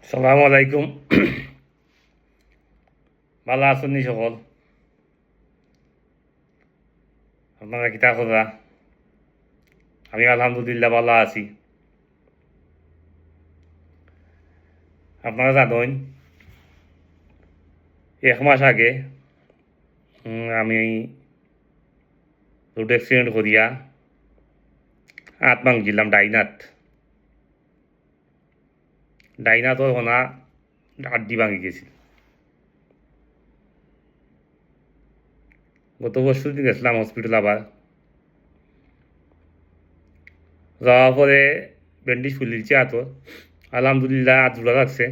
সালামু আলাইকুম। ভালো আছেন নি সকল? আপনারা কিতা কথা? আমি আলহামদুলিল্লাহ ভালো আছি। আপনারা জানেন 1 মাস আগে আমি রোড অ্যাক্সিডেন্ট করিয়া হাত ভাঙছিলাম ডাইনাত হোনা আড্ডি ভাঙি গেছিল। গত পরশু দিন গেছিলাম হসপিটাল আবার যাওয়ার পরে ব্যান্ডেজ খুলিয়েছে হাতর। আলহামদুলিল্লাহ হাত জোড়া লাগছে।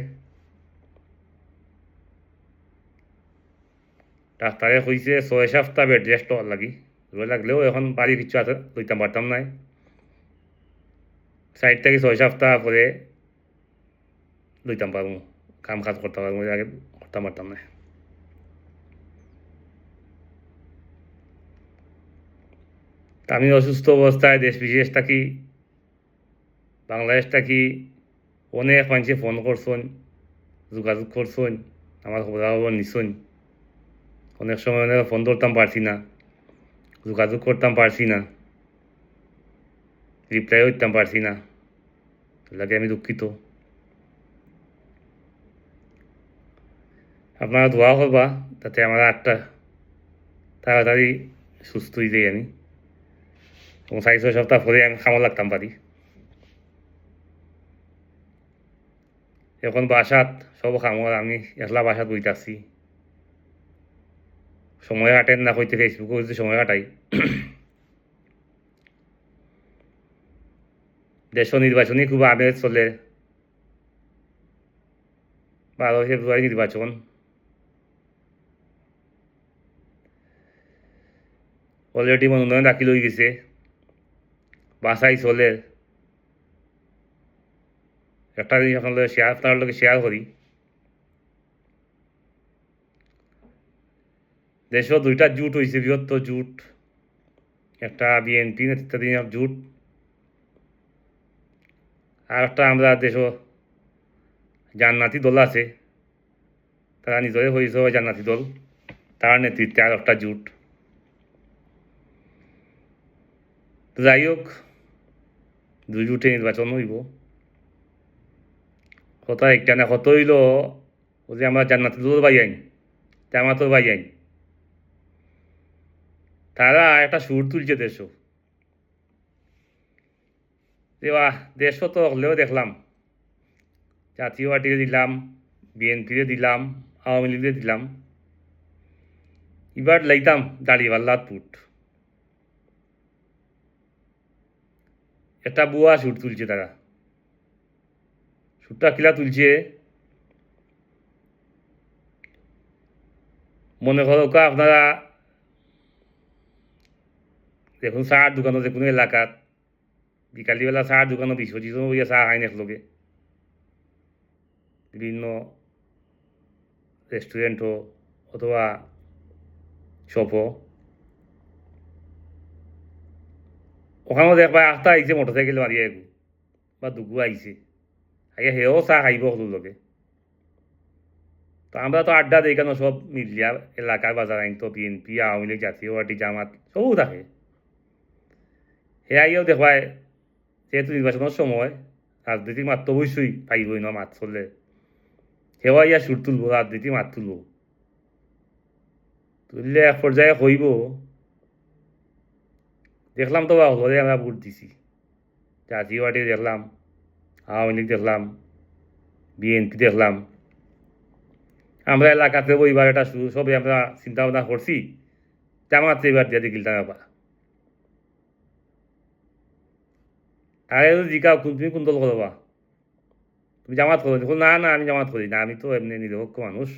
ডাক্তারে কইছে 6 সপ্তাহ বেড রেস্ট হওয়ার লাগি। জোড়া লাগলেও এখন বাড়ি কিছু আছে লইতাম পারতাম নাই। 4 থেকে 6 সপ্তাহ পরে লইতাম পারবো, কাম কাজ করতে পারবো, আগে করতাম পারতাম না। তা আমি অসুস্থ অবস্থায় দেশ বিদেশ থাকি, বাংলাদেশ থাকি অনেক মানুষে ফোন করছেন, যোগাযোগ করছেন, আমার খবর নিছেন। অনেক সময় অনেক ফোন ধরতাম পারছি না, যোগাযোগ করতাম পারছি না, রিপ্লাই করতাম পারছি না। লাগে আমি দুঃখিত। আপনারা দোয়া করবা তাতে আমার আটটা তাড়াতাড়ি সুস্থ হয়ে যাই আমি, এবং 4-6 সপ্তাহ পরে আমি খামো লাগতাম পারি। এখন বাসাত সব খামর আমি একলা বাসাত বইতাছি, সময় কাটেন না হইতে ফেসবুকে যদি সময় কাটাই। দেশ নির্বাচনী খুব আমেজ চলে, 12 ফেব্রুয়ারি নির্বাচন। অলরেডি মনোনয়ন দাখিল হয়ে গেছে, বাসাই চলে। একটা জিনিস আপনার লোকে শেয়ার করি, দেশও 2টা জোট হয়েছে, বৃহত্তর জোট। একটা বিএনপি নেতৃত্বাধীন জোট, আর একটা আমরা দেশও জান্নাতি দল আছে, তারা নিজরে হয়েছে জান্নাতি দল, তার নেতৃত্বে আর একটা জোট। যাই হোক, 2 জোটে নির্বাচন হইব। কথা একটা না কত হইল, ও যে আমরা জান্নাতি দল বাই আইন, জামাতও বাই আইন, তারা একটা সুর তুলছে দেশও। যে বাহ, দেশও তো হলেও দেখলাম জাতীয় পার্টিকে দিলাম, বিএনপিকে দিলাম, আওয়ামী লীগকে দিলাম, এবার লাইতাম দাড়িপাল্লার পুট। একটা বুয়া সুর তুলছে তারা। সুরটা কিলা তুলছে, মনে করো আপনারা দেখুন চার দোকানও যে কোনো এলাকাত বিকালিবেলা চার দোকানও 20-25 জন বইয়া চা খাইন একলগে, বিভিন্ন রেস্টুরেন্টও অথবা শপও। ওখানেও দেখবা আখটা আইছে মোটরসাইকেল মারিয়া এগু বা দুগু আইছে, আগে সেও চা খাইব সকলোর লগে। তো আমরা তো আড্ডা দিই কেন, সব মিলিয়া এলাকার বাজার আইন তো বিএনপি, আওয়ামী লীগ, জাতীয় পার্টি, জামাত সবও থাকে। হে আইয়াও দেখবায় যেহেতু নির্বাচনের সময় রাজনীতির মাত তো অবশ্যই পাইবই না, মাত চললে সেও আইয়া সুর তুলব, রাজনীতি মাত তুলব। তুললে এক পর্যায়ে হইব, দেখলাম তো হলে আমরা ভোট দিছি, জাতীয় পার্টি দেখলাম, আওয়ামী লীগ দেখলাম, বিএনপি দেখলাম। আমরা এলাকাতে এবার একটা সবে আমরা চিন্তা ভাবনা করছি জামাতে এবার দিয়ে দিকিলতাম ব্যাপার। তাহলে জিজ্ঞাও তুমি কোন দল করবা, তুমি জামাত করো? দেখো না না, আমি জামাত করি না, আমি তো এমনি নিরপেক্ষ মানুষ।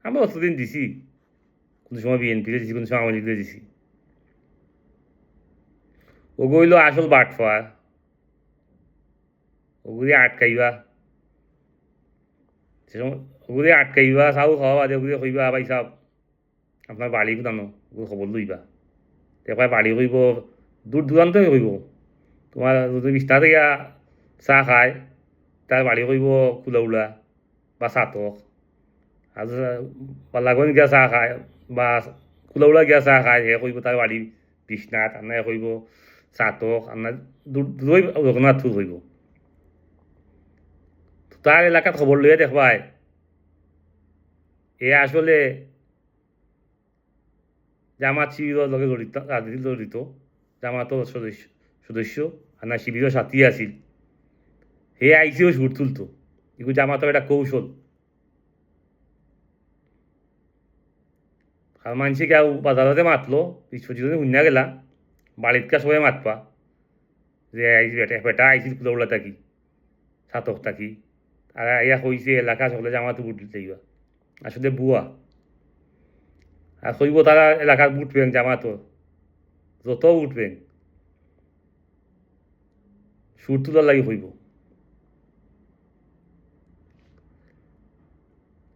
আমরা অতদিন দিছি, কোনো সময় বিএনপিতে দিছি, কোনো সময় আওয়ামী লীগকে দিছি। ওগো হইল আসল বাটফার, ওগুলি আটকাইবা, ওগুলি আটকাইবা, চাও খাওয়া বাদে ওগুলি কইবা ভাই সাহেব আপনার বাড়ি কোথানো, ওগুলো খবর লইবা। দেখবা বাড়ি কইব দূর দূরান্ত কইব, তোমার যদি বিস্তার থেকে চা খায় তার বাড়ি কইব কুলাউলা বা চাতক আর পাল্লাগন গিয়া চাহ খায় বা কুলাউলা গিয়া চাহ খায় হে কইব তার বাড়ি বিশ্বনাথ আর না কইব চাতক আর না দুই রঘুনাথপুর কইব তার এলাকাত খবর লইয়া দেখবাই এ আসলে জামাত শিবিরের লগে জড়িত রাজনীতি জড়িত জামাতর সদস্য আর না শিবিরের সাথী আছিল হে আইসিও সুর তুলতো এগুলো জামাতর একটা কৌশল আর মানুষে কেউ বাজারতে মাতলো বিশ্বজিৎ শুনিয়া গেলা বাড়িতকা সবাই মাতপা যে আইসি বেটা বেটা আইসিল কুলাউলা থাকি ছাতক থাকি আর ইয়া কইছে এলাকা সকলে জামাতে বুট দিবা আসলে বুয়া আর কইব তারা এলাকার বুট পেন জামাতো যত উঠবেন সুর তোলার লাগি কইব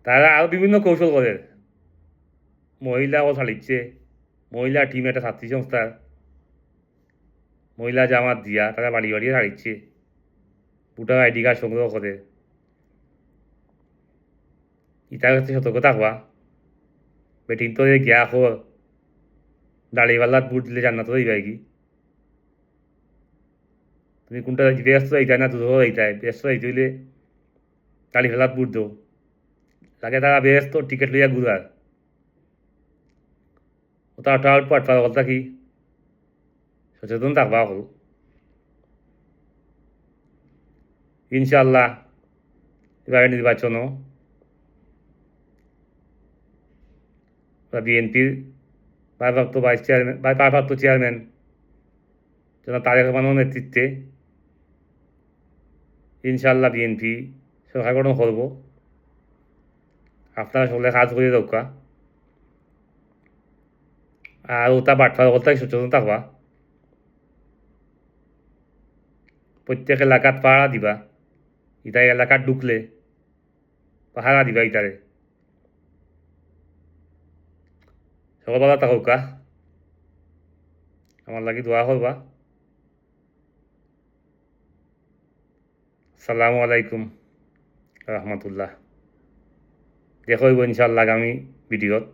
তারা আরও বিভিন্ন কৌশল করে মহিলাও ছাড়িচ্ছে মহিলা টিম একটা ছাত্রী সংস্থার মহিলা জামাত দিয়া তারা বাড়ি বাড়িয়ে ছাড়িচ্ছে ভোটার আইডি কার্ড সংগ্রহ করে ইটার কাছে সতর্ক থাকবা বেটিং তো গিয়া খর দাড়িওয়ালাত বুট দিলে জান্নাত দিবা কি তুমি কোনটা ব্যস্ত এইটাই না দুধ এইটাই ব্যস্ত এইতে হইলে দাড়ি ফেলাত বুট দো লাগে তারা ব্যস্ত টিকিট লইয়া ঘুরার ওটা পাঠা কথা কি সচেতন থাকবা হল ইনশাল্লাহ এবারে নির্বাচনও বিএনপির ভারপ্রাপ্ত ভাইস চেয়ারম্যান ভারপ্রাপ্ত চেয়ারম্যান জনাব তারেক রহমানের নেতৃত্বে ইনশাল্লাহ বিএনপি সরকার গঠন করব আপনারা সকলে কাজ করে দরকার আর ওটা বাটফার কথা সচেতন থাকবা প্রত্যেক এলাকাত পাহারা দিবা ইটা এলাকাত ঢুকলে পাহারা দিবা ইটারে সকালবেলা থাকা আমার লাগি দোয়া করবা আসসালামু আলাইকুম রহমতুল্লাহ দেখো ইনশাল্লাহ আগামী ভিডিওত